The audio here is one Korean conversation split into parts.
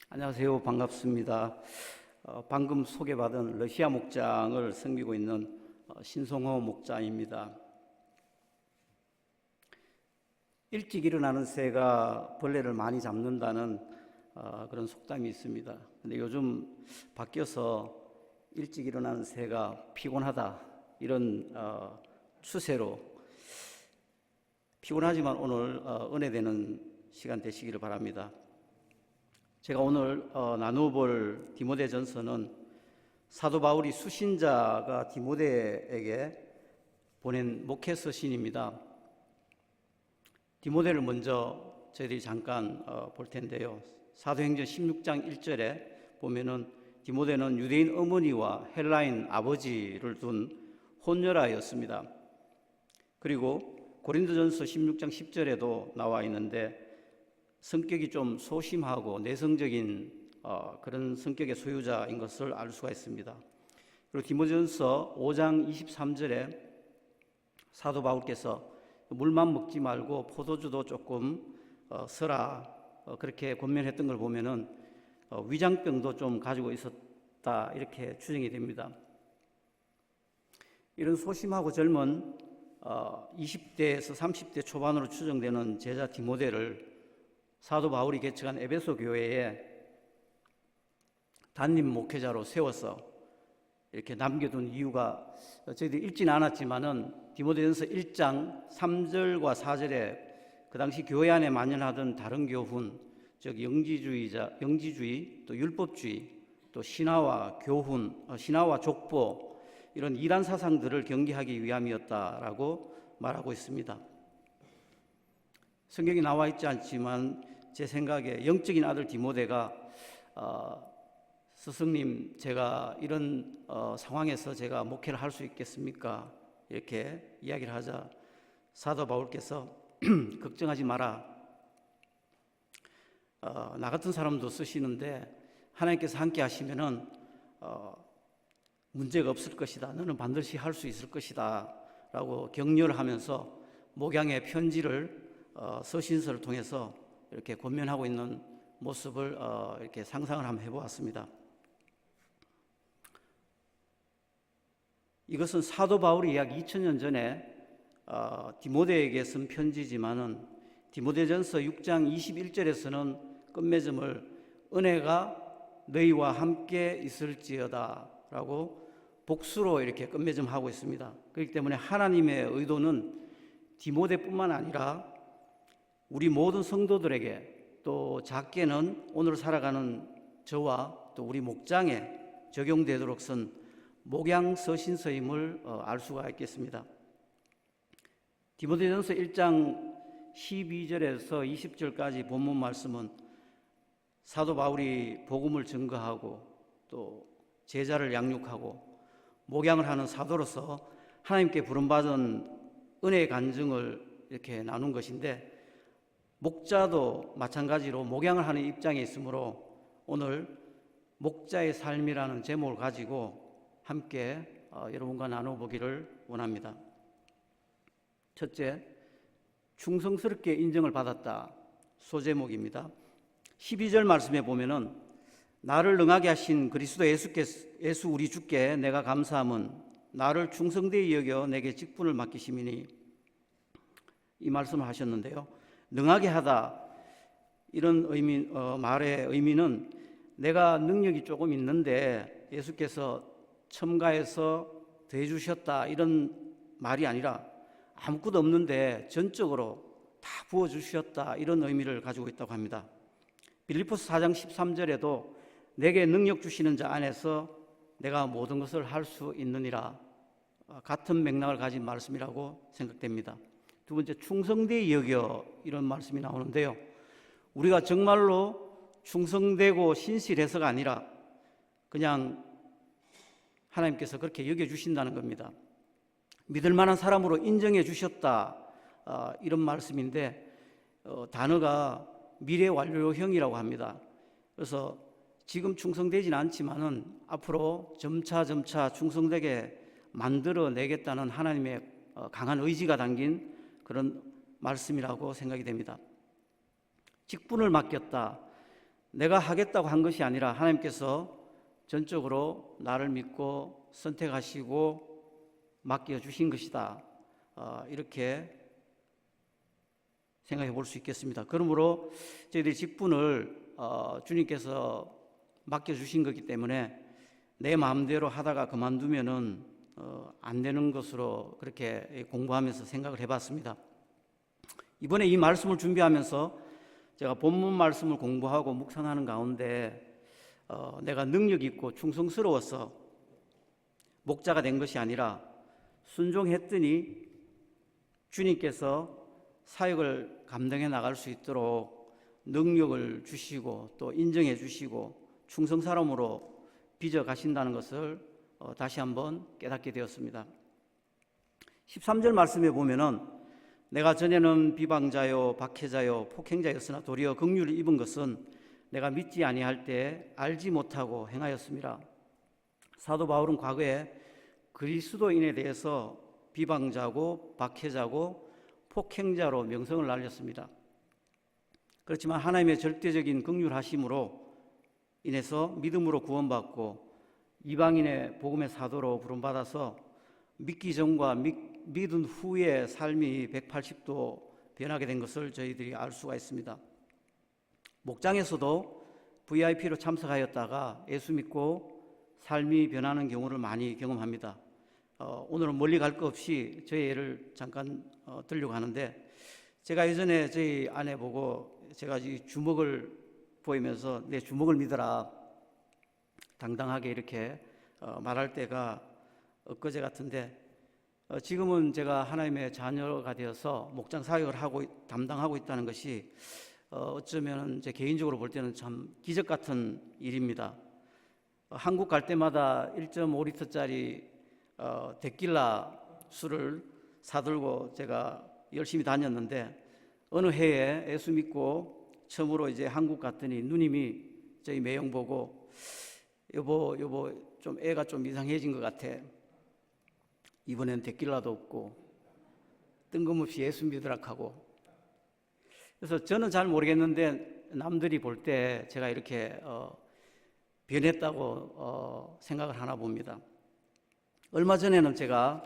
안녕하세요. 반갑습니다. 방금 소개받은 러시아 목장을 섬기고 있는 신송호 목장입니다. 일찍 일어나는 새가 벌레를 많이 잡는다는 그런 속담이 있습니다. 근데 요즘 바뀌어서 일찍 일어나는 새가 피곤하다 이런 추세로 피곤하지만 오늘 은혜되는 시간 되시기를 바랍니다. 제가 오늘 나누어 볼 디모데전서는 사도 바울이 수신자가 디모데에게 보낸 목회 서신입니다. 디모데를 먼저 저희들이 잠깐 볼 텐데요. 사도행전 16장 1절에 보면은 디모데는 유대인 어머니와 헬라인 아버지를 둔 혼혈아였습니다. 그리고 고린도전서 16장 10절에도 나와 있는데 성격이 좀 소심하고 내성적인 그런 성격의 소유자인 것을 알 수가 있습니다. 그리고 디모데전서 5장 23절에 사도 바울께서 물만 먹지 말고 포도주도 조금 써라 그렇게 권면했던 걸 보면은 위장병도 좀 가지고 있었다 이렇게 추정이 됩니다. 이런 소심하고 젊은 20대에서 30대 초반으로 추정되는 제자 디모데를 사도 바울이 개척한 에베소 교회에 담임 목회자로 세워서 이렇게 남겨둔 이유가 저희들이 읽지는 않았지만은 디모데전서 1장 3절과 4절에 그 당시 교회 안에 만연하던 다른 교훈, 즉 영지주의, 또 율법주의, 또 신화와 교훈, 신화와 족보 이런 이단 사상들을 경계하기 위함이었다라고 말하고 있습니다. 성경이 나와 있지 않지만 제 생각에 영적인 아들 디모데가 스승님 제가 이런 상황에서 제가 목회를 할 수 있겠습니까? 이렇게 이야기를 하자 사도 바울께서 걱정하지 마라. 나 같은 사람도 쓰시는데 하나님께서 함께 하시면은 문제가 없을 것이다. 너는 반드시 할 수 있을 것이다. 라고 격려를 하면서 목양의 편지를 서신서를 통해서 이렇게 권면하고 있는 모습을 이렇게 상상을 한번 해보았습니다. 이것은 사도 바울이 약 2000년 전에 디모데에게 쓴 편지지만은 디모데전서 6장 21절에서는 끝맺음을 은혜가 너희와 함께 있을지어다 라고 복수로 이렇게 끝맺음하고 있습니다. 그렇기 때문에 하나님의 의도는 디모데뿐만 아니라 우리 모든 성도들에게 또 작게는 오늘 살아가는 저와 또 우리 목장에 적용되도록 쓴 목양 서신서임을 알 수가 있겠습니다. 디모데전서 1장 12절에서 20절까지 본문 말씀은 사도 바울이 복음을 증거하고 또 제자를 양육하고 목양을 하는 사도로서 하나님께 부름받은 은혜의 간증을 이렇게 나눈 것인데 목자도 마찬가지로 목양을 하는 입장에 있으므로 오늘 목자의 삶이라는 제목을 가지고 함께 여러분과 나눠보기를 원합니다. 첫째, 충성스럽게 인정을 받았다. 소제목입니다. 12절 말씀에 보면은 나를 능하게 하신 그리스도 예수 우리 주께 내가 감사함은 나를 충성되이 여겨 내게 직분을 맡기심이니 이 말씀을 하셨는데요. 능하게 하다 이런 말의 의미는 내가 능력이 조금 있는데 예수께서 첨가해서 더해주셨다 이런 말이 아니라 아무것도 없는데 전적으로 다 부어주셨다 이런 의미를 가지고 있다고 합니다. 빌립보서 4장 13절에도 내게 능력 주시는 자 안에서 내가 모든 것을 할 수 있느니라 같은 맥락을 가진 말씀이라고 생각됩니다. 두 번째, 충성되이 여겨 이런 말씀이 나오는데요. 우리가 정말로 충성되고 신실해서가 아니라 그냥 하나님께서 그렇게 여겨주신다는 겁니다. 믿을 만한 사람으로 인정해 주셨다 이런 말씀인데 단어가 미래 완료형이라고 합니다. 그래서 지금 충성되지는 않지만은 앞으로 점차 충성되게 만들어내겠다는 하나님의 강한 의지가 담긴 그런 말씀이라고 생각이 됩니다. 직분을 맡겼다. 내가 하겠다고 한 것이 아니라 하나님께서 전적으로 나를 믿고 선택하시고 맡겨주신 것이다. 이렇게 생각해 볼 수 있겠습니다. 그러므로 저희들이 직분을 주님께서 맡겨주신 거기 때문에 내 마음대로 하다가 그만두면은 안 되는 것으로 그렇게 공부하면서 생각을 해봤습니다. 이번에 이 말씀을 준비하면서 제가 본문 말씀을 공부하고 묵상하는 가운데 내가 능력 있고 충성스러워서 목자가 된 것이 아니라 순종했더니 주님께서 사역을 감당해 나갈 수 있도록 능력을 주시고 또 인정해 주시고 충성 사람으로 빚어 가신다는 것을 다시 한번 깨닫게 되었습니다. 13절 말씀에 보면은 내가 전에는 비방자요 박해자요 폭행자였으나 도리어 긍휼을 입은 것은 내가 믿지 아니할 때 알지 못하고 행하였습니다. 사도 바울은 과거에 그리스도인에 대해서 비방자고 박해자고 폭행자로 명성을 날렸습니다. 그렇지만 하나님의 절대적인 긍휼하심으로 인해서 믿음으로 구원받고 이방인의 복음의 사도로 부름받아서 믿기 전과 믿은 후의 삶이 180도 변하게 된 것을 저희들이 알 수가 있습니다. 목장에서도 VIP로 참석하였다가 예수 믿고 삶이 변하는 경우를 많이 경험합니다. 오늘은 멀리 갈 거 없이 저의 예를 잠깐 들려고 하는데, 제가 예전에 저희 아내 보고 제가 이 주먹을 보이면서 내 주먹을 믿어라 당당하게 이렇게 말할 때가 엊그제 같은데, 지금은 제가 하나님의 자녀가 되어서 목장 사역을 담당하고 있다는 것이 어쩌면 제 개인적으로 볼 때는 참 기적 같은 일입니다. 한국 갈 때마다 1.5리터짜리 데킬라 술을 사들고 제가 열심히 다녔는데, 어느 해에 예수 믿고 처음으로 이제 한국 갔더니 누님이 저희 매형 보고 여보 좀 애가 좀 이상해진 것 같아. 이번엔 데킬라도 없고 뜬금없이 예수 믿으라 하고. 그래서 저는 잘 모르겠는데 남들이 볼 때 제가 이렇게 변했다고 생각을 하나 봅니다. 얼마 전에는 제가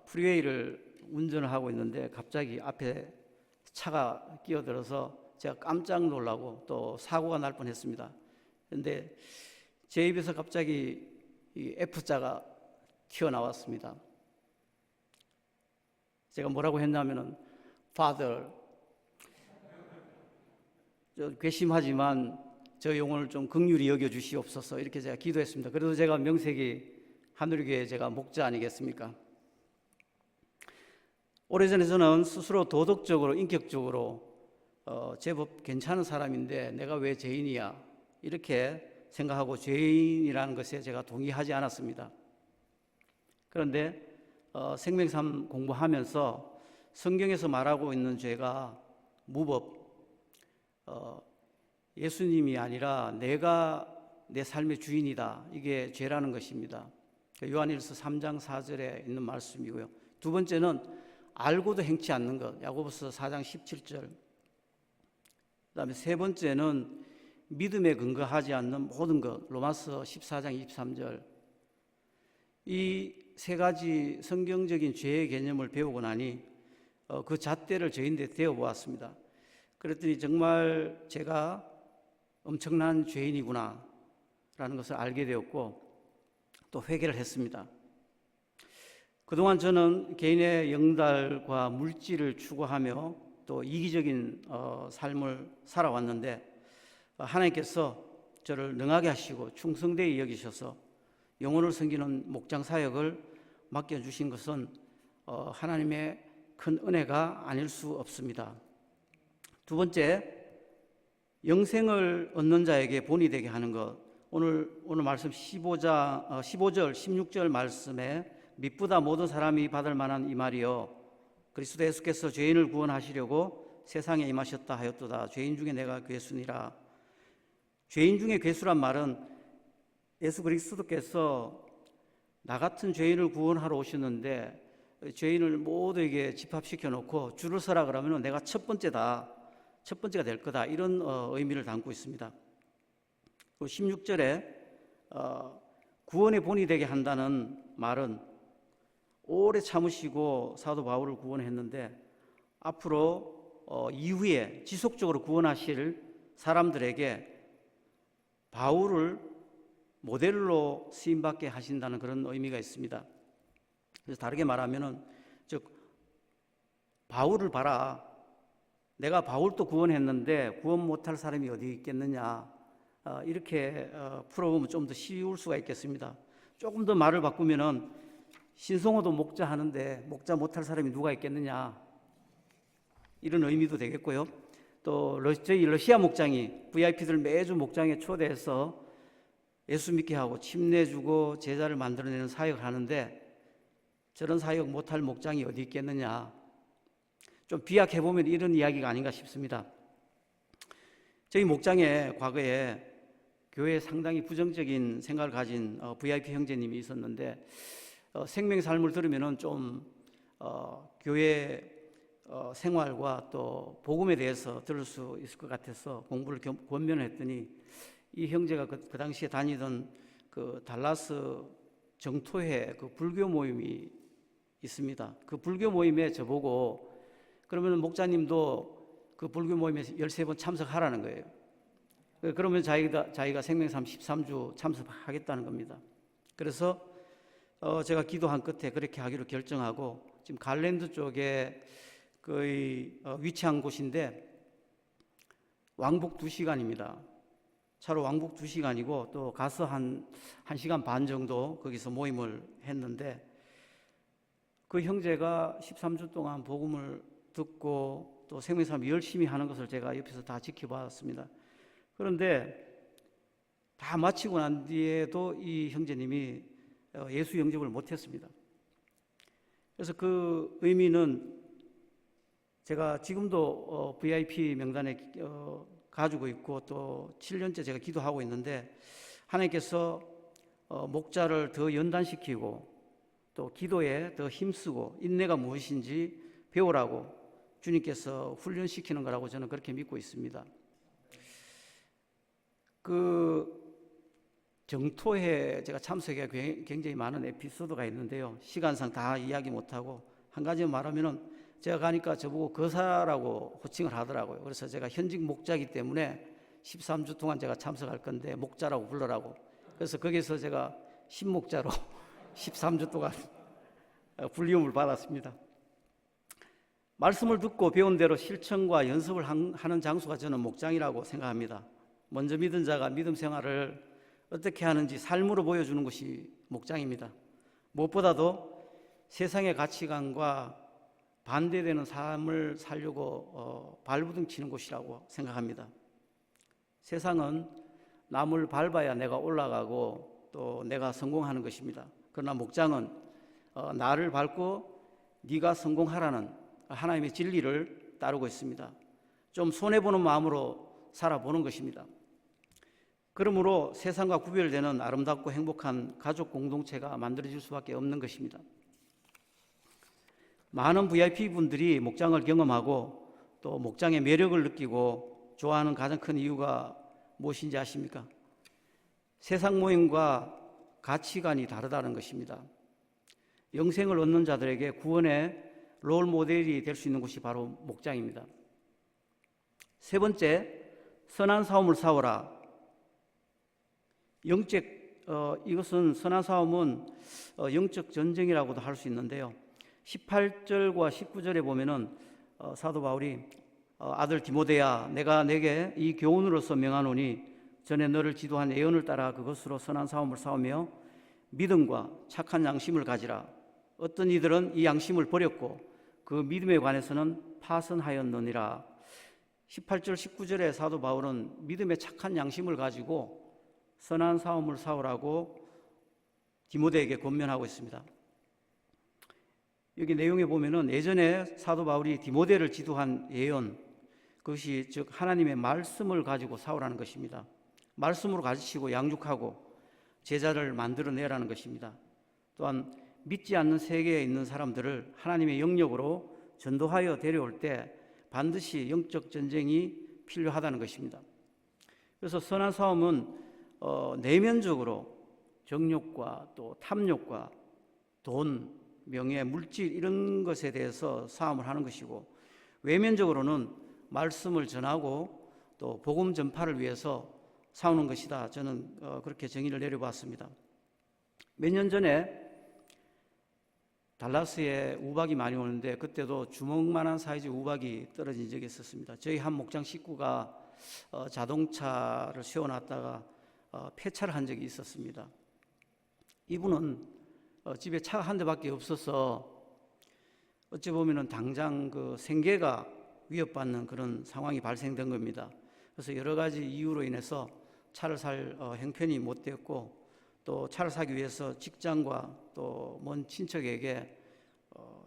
프리웨이를 운전을 하고 있는데 갑자기 앞에 차가 끼어들어서 제가 깜짝 놀라고 또 사고가 날 뻔했습니다. 그런데 제 입에서 갑자기 이 F자가 튀어나왔습니다. 제가 뭐라고 했냐면은 Father, 괘씸하지만 저 영혼을 좀 긍휼히 여겨 주시옵소서, 이렇게 제가 기도했습니다. 그래서 제가 명색이 하늘교회 제가 목자 아니겠습니까? 오래전에 저는 스스로 도덕적으로 인격적으로 제법 괜찮은 사람인데 내가 왜 죄인이야 이렇게 생각하고 죄인이라는 것에 제가 동의하지 않았습니다. 그런데 생명삼 공부하면서 성경에서 말하고 있는 죄가 무법, 예수님이 아니라 내가 내 삶의 주인이다, 이게 죄라는 것입니다. 요한일서 3장 4절에 있는 말씀이고요. 두 번째는 알고도 행치 않는 것, 야고보서 4장 17절. 그다음에 세 번째는 믿음에 근거하지 않는 모든 것, 로마서 14장 23절. 이 세 가지 성경적인 죄의 개념을 배우고 나니 그 잣대를 저인데 대어 보았습니다. 그랬더니 정말 제가 엄청난 죄인이구나 라는 것을 알게 되었고 또 회개를 했습니다. 그동안 저는 개인의 영달과 물질을 추구하며 또 이기적인 삶을 살아왔는데, 하나님께서 저를 능하게 하시고 충성되게 여기셔서 영혼을 섬기는 목장 사역을 맡겨주신 것은 하나님의 큰 은혜가 아닐 수 없습니다. 두 번째, 영생을 얻는 자에게 본이 되게 하는 것. 오늘 말씀 15절, 16절 말씀에 믿보다 모든 사람이 받을 만한 이 말이요, 그리스도 예수께서 죄인을 구원하시려고 세상에 임하셨다 하였도다. 죄인 중에 내가 괴수니라. 죄인 중에 괴수란 말은 예수 그리스도께서 나 같은 죄인을 구원하러 오셨는데 죄인을 모두에게 집합시켜 놓고 줄을 서라 그러면 내가 첫 번째다, 첫 번째가 될 거다, 이런 의미를 담고 있습니다. 16절에 구원의 본이 되게 한다는 말은 오래 참으시고 사도 바울을 구원했는데 앞으로 이후에 지속적으로 구원하실 사람들에게 바울을 모델로 쓰임받게 하신다는 그런 의미가 있습니다. 그래서 다르게 말하면은, 즉 바울을 봐라, 내가 바울도 구원했는데 구원 못할 사람이 어디 있겠느냐, 이렇게 풀어보면 좀 더 쉬울 수가 있겠습니다. 조금 더 말을 바꾸면은 신성호도 목자 하는데 목자 못할 사람이 누가 있겠느냐, 이런 의미도 되겠고요. 또 저희 러시아 목장이 VIP들 매주 목장에 초대해서 예수 믿게 하고 침 내주고 제자를 만들어내는 사역을 하는데 저런 사역 못할 목장이 어디 있겠느냐, 좀 비약해보면 이런 이야기가 아닌가 싶습니다. 저희 목장에 과거에 교회에 상당히 부정적인 생각을 가진 VIP 형제님이 있었는데 생명의 삶을 들으면은 좀 교회 생활과 또 복음에 대해서 들을 수 있을 것 같아서 공부를 권면을 했더니 이 형제가 그 당시에 다니던 그 달라스 정토회 그 불교 모임이 있습니다. 그 불교 모임에 저보고 그러면 목자님도 그 불교 모임에 13번 참석하라는 거예요. 그러면 자기가 생명삶 13주 참석하겠다는 겁니다. 그래서 제가 기도한 끝에 그렇게 하기로 결정하고 지금 갈랜드 쪽에 거의 위치한 곳인데 왕복 2시간입니다. 차로 왕복 2시간이고 또 가서 한 1시간 반 정도 거기서 모임을 했는데 그 형제가 13주 동안 복음을 듣고 또 생명삶 열심히 하는 것을 제가 옆에서 다 지켜봤습니다. 그런데 다 마치고 난 뒤에도 이 형제님이 예수 영접을 못했습니다. 그래서 그 의미는 제가 지금도 VIP 명단에 가지고 있고 또 7년째 제가 기도하고 있는데 하나님께서 목자를 더 연단시키고 또 기도에 더 힘쓰고 인내가 무엇인지 배우라고 주님께서 훈련시키는 거라고 저는 그렇게 믿고 있습니다. 그 정토회 제가 참석해 굉장히 많은 에피소드가 있는데요. 시간상 다 이야기 못하고 한 가지 말하면은 제가 가니까 저보고 거사라고 호칭을 하더라고요. 그래서 제가 현직 목자이기 때문에 13주 동안 제가 참석할 건데 목자라고 불러라고. 그래서 거기서 제가 신목자로 13주 동안 불리움을 받았습니다. 말씀을 듣고 배운 대로 실천과 연습을 하는 장소가 저는 목장이라고 생각합니다. 먼저 믿은 자가 믿음 생활을 어떻게 하는지 삶으로 보여주는 것이 목장입니다. 무엇보다도 세상의 가치관과 반대되는 삶을 살려고 발부둥 치는 곳이라고 생각합니다. 세상은 남을 밟아야 내가 올라가고 또 내가 성공하는 것입니다. 그러나 목장은 나를 밟고 네가 성공하라는 하나님의 진리를 따르고 있습니다. 좀 손해보는 마음으로 살아보는 것입니다. 그러므로 세상과 구별되는 아름답고 행복한 가족 공동체가 만들어질 수밖에 없는 것입니다. 많은 VIP 분들이 목장을 경험하고 또 목장의 매력을 느끼고 좋아하는 가장 큰 이유가 무엇인지 아십니까? 세상 모임과 가치관이 다르다는 것입니다. 영생을 얻는 자들에게 구원의 롤 모델이 될 수 있는 곳이 바로 목장입니다. 세 번째, 선한 싸움을 싸워라. 이것은 선한 싸움은 영적 전쟁이라고도 할 수 있는데요. 18절과 19절에 보면은 사도 바울이 아들 디모데야, 내가 내게 이 교훈으로서 명하노니 전에 너를 지도한 예언을 따라 그것으로 선한 싸움을 싸우며 믿음과 착한 양심을 가지라. 어떤 이들은 이 양심을 버렸고 그 믿음에 관해서는 파선하였느니라. 18절 19절에 사도 바울은 믿음의 착한 양심을 가지고 선한 싸움을 싸우라고 디모데에게 권면하고 있습니다. 여기 내용에 보면은 예전에 사도 바울이 디모데를 지도한 예언, 그것이 즉 하나님의 말씀을 가지고 싸우라는 것입니다. 말씀으로 가르치고 양육하고 제자를 만들어내라는 것입니다. 또한 믿지 않는 세계에 있는 사람들을 하나님의 영역으로 전도하여 데려올 때 반드시 영적 전쟁이 필요하다는 것입니다. 그래서 선한 싸움은 내면적으로 정욕과 또 탐욕과 돈, 명예, 물질 이런 것에 대해서 싸움을 하는 것이고, 외면적으로는 말씀을 전하고 또 복음 전파를 위해서 싸우는 것이다. 저는 그렇게 정의를 내려봤습니다. 몇 년 전에 달라스에 우박이 많이 오는데 그때도 주먹만한 사이즈 우박이 떨어진 적이 있었습니다. 저희 한 목장 식구가 자동차를 세워놨다가 폐차를 한 적이 있었습니다. 이분은 집에 차가 한 대밖에 없어서 어찌 보면은 당장 그 생계가 위협받는 그런 상황이 발생된 겁니다. 그래서 여러 가지 이유로 인해서 차를 살 형편이 못 되었고, 또 차를 사기 위해서 직장과 또 먼 친척에게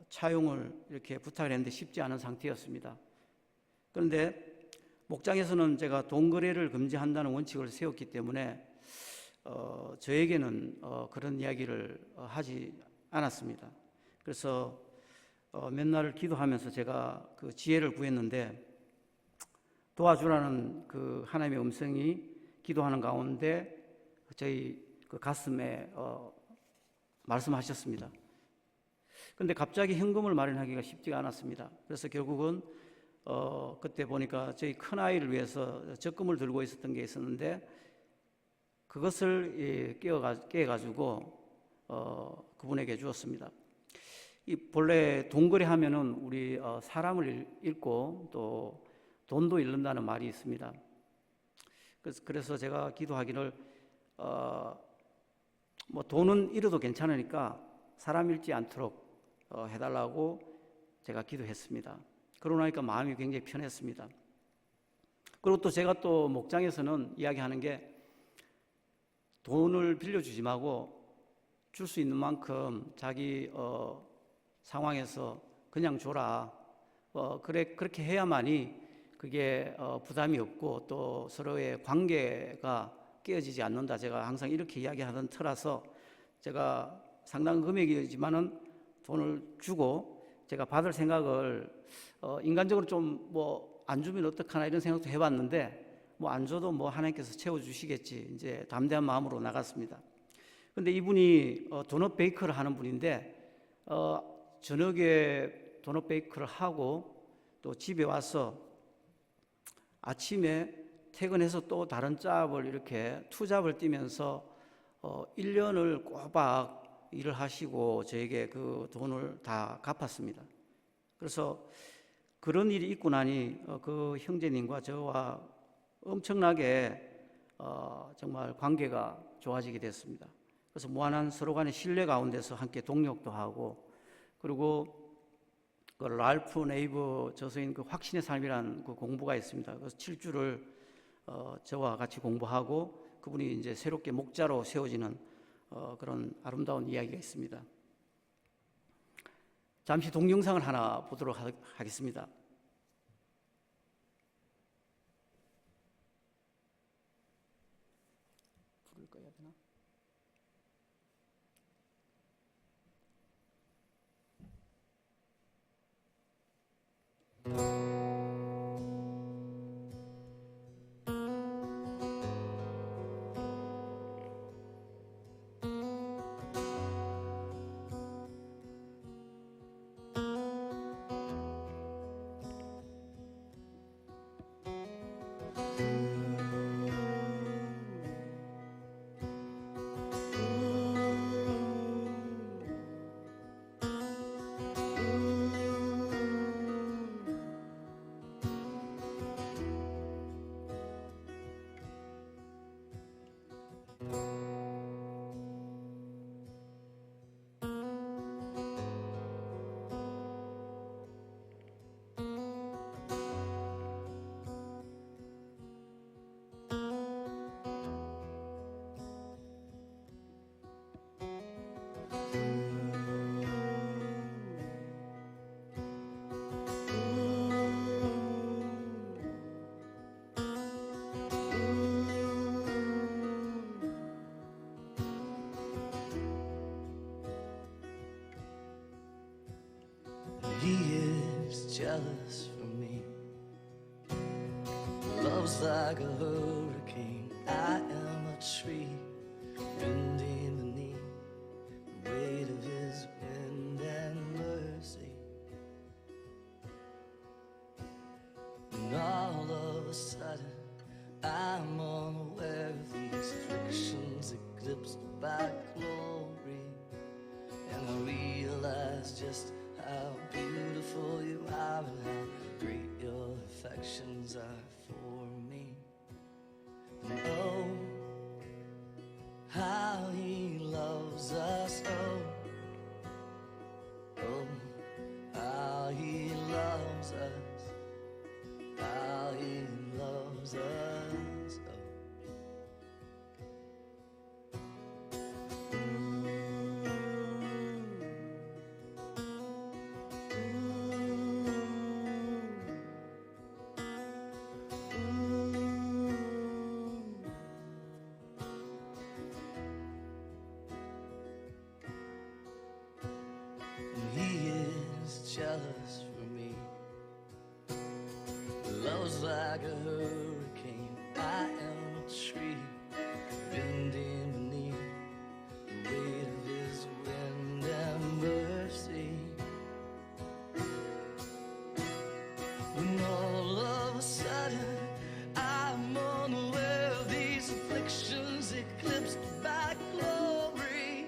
차용을 이렇게 부탁을 했는데 쉽지 않은 상태였습니다. 그런데 목장에서는 제가 돈 거래를 금지한다는 원칙을 세웠기 때문에 저에게는 그런 이야기를 하지 않았습니다. 그래서 몇 날을 기도하면서 제가 그 지혜를 구했는데, 도와주라는 그 하나님의 음성이 기도하는 가운데 저희 그 가슴에 말씀하셨습니다. 그런데 갑자기 현금을 마련하기가 쉽지가 않았습니다. 그래서 결국은 그때 보니까 저희 큰아이를 위해서 적금을 들고 있었던 게 있었는데, 그것을 깨가지고 그분에게 주었습니다. 이 본래 돈거래 하면은 우리 사람을 잃고 또 돈도 잃는다는 말이 있습니다. 그래서 제가 기도하기를 뭐 돈은 잃어도 괜찮으니까 사람 잃지 않도록 해달라고 제가 기도했습니다. 그러고 나니까 마음이 굉장히 편했습니다. 그리고 또 제가 또 목장에서는 이야기하는 게, 돈을 빌려주지 말고 줄 수 있는 만큼 자기 상황에서 그냥 줘라. 그렇게 해야만이 그게 부담이 없고 또 서로의 관계가 깨어지지 않는다. 제가 항상 이렇게 이야기하던 터라서 제가 상당한 금액이지만은 돈을 주고 제가 받을 생각을 인간적으로 좀 뭐 안 주면 어떡하나 이런 생각도 해봤는데, 뭐 안 줘도 뭐 하나님께서 채워주시겠지, 이제 담대한 마음으로 나갔습니다. 근데 이분이 도넛 베이커를 하는 분인데 저녁에 도넛 베이커를 하고 또 집에 와서 아침에 퇴근해서 또 다른 잡을 이렇게 투잡을 뛰면서 1년을 꼬박 일을 하시고 저에게 그 돈을 다 갚았습니다. 그래서 그런 일이 있고 나니 그 형제님과 저와 엄청나게 정말 관계가 좋아지게 됐습니다. 그래서 무한한 서로 간의 신뢰 가운데서 함께 동력도 하고, 그리고 그 랄프 네이버 저서인 그 확신의 삶이라는 그 공부가 있습니다. 그래서 7주를 저와 같이 공부하고 그분이 이제 새롭게 목자로 세워지는 그런 아름다운 이야기가 있습니다. 잠시 동영상을 하나 보도록 하겠습니다. 부를 거야 되나? He is jealous for me. hurricane. I am a tree bending beneath the weight of his wind and mercy. And all of a sudden, I'm unaware of these afflictions eclipsed by glory. And I realize just how beautiful you are and how great your affections are for me. And oh, how he loves us, oh, how he loves us, how he loves us, he is jealous for me. Love's like a hurricane. I am a tree bending beneath the weight of his wind and mercy. When all of a sudden I'm unaware of these afflictions eclipsed by glory,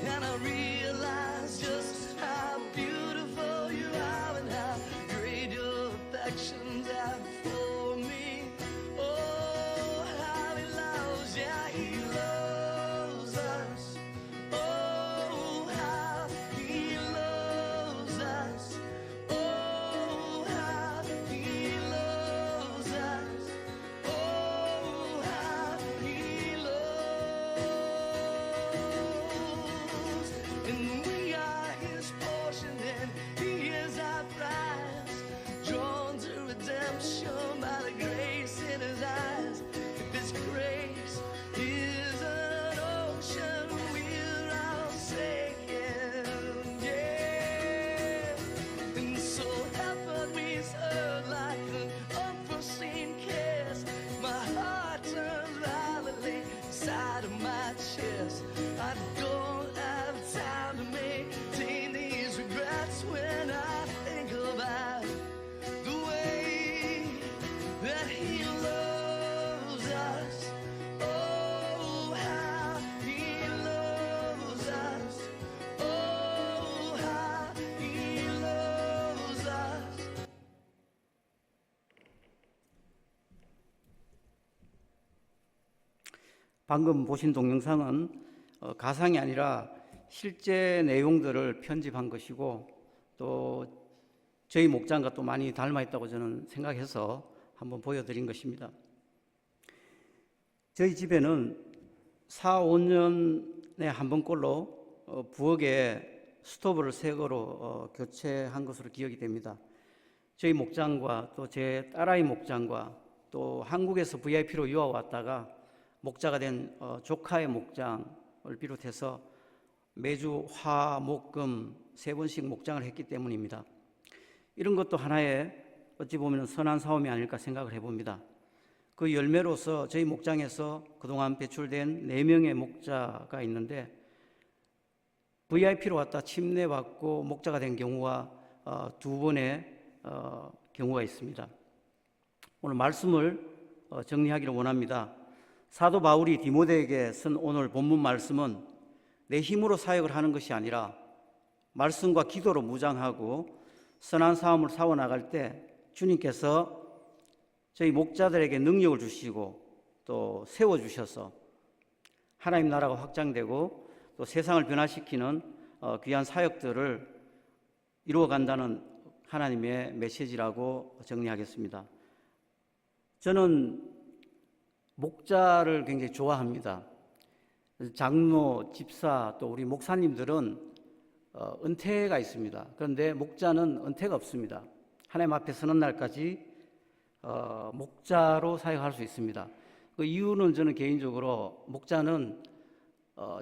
and I realize just how beautiful you are and how great your affections are for me. Oh, how he loves, yeah, he loves us. Oh, how he loves us. Oh, how he loves us. Oh, how he loves. And we are his portion and he is our prize, drawn to redemption by the grace in his eyes. If his grace is an ocean, we're all sinking, yeah. And so effort meets earth like an unforeseen kiss. My heart turns violently inside of my chest. I don't have time to maintain these regrets when I think about the way that he loves us. Oh, how he loves us. Oh, how he loves us. 방금 보신 동영상은 가상이 아니라 실제 내용들을 편집한 것이고 또 저희 목장과 또 많이 닮아 있다고 저는 생각해서 한번 보여드린 것입니다. 저희 집에는 4, 5년에 한 번꼴로 부엌에 스토브를 새 거로 교체한 것으로 기억이 됩니다. 저희 목장과 또 제 딸아이 목장과 또 한국에서 VIP로 유학 왔다가 목자가 된 조카의 목장을 비롯해서 매주 화, 목, 금 3번씩 목장을 했기 때문입니다. 이런 것도 하나의 어찌 보면 선한 사업이 아닐까 생각을 해봅니다. 그 열매로서 저희 목장에서 그동안 배출된 4명의 목자가 있는데 VIP로 왔다 침례받고 목자가 된 경우가 2번의 경우가 있습니다. 오늘 말씀을 정리하기를 원합니다. 사도 바울이 디모데에게 쓴 오늘 본문 말씀은 내 힘으로 사역을 하는 것이 아니라 말씀과 기도로 무장하고 선한 사업을 사워 나갈 때 주님께서 저희 목자들에게 능력을 주시고 또 세워주셔서 하나님 나라가 확장되고 또 세상을 변화시키는 귀한 사역들을 이루어간다는 하나님의 메시지라고 정리하겠습니다. 저는 목자를 굉장히 좋아합니다. 장로, 집사, 또 우리 목사님들은 은퇴가 있습니다. 그런데 목자는 은퇴가 없습니다. 하나님 앞에 서는 날까지 목자로 사역할 수 있습니다. 그 이유는 저는 개인적으로 목자는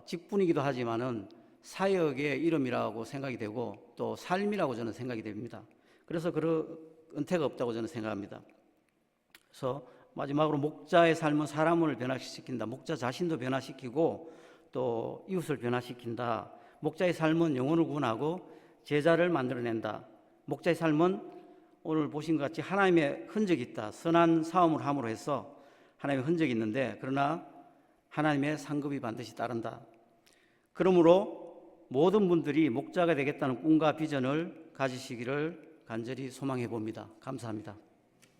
직분이기도 하지만은 사역의 이름이라고 생각이 되고 또 삶이라고 저는 생각이 됩니다. 그래서 은퇴가 없다고 저는 생각합니다. 그래서 마지막으로 목자의 삶은 사람을 변화시킨다. 목자 자신도 변화시키고 또 이웃을 변화시킨다. 목자의 삶은 영혼을 구원하고 제자를 만들어낸다. 목자의 삶은 오늘 보신 것 같이 하나님의 흔적이 있다. 선한 사움을 함으로 해서 하나님의 흔적이 있는데 그러나 하나님의 상급이 반드시 따른다. 그러므로 모든 분들이 목자가 되겠다는 꿈과 비전을 가지시기를 간절히 소망해 봅니다. 감사합니다.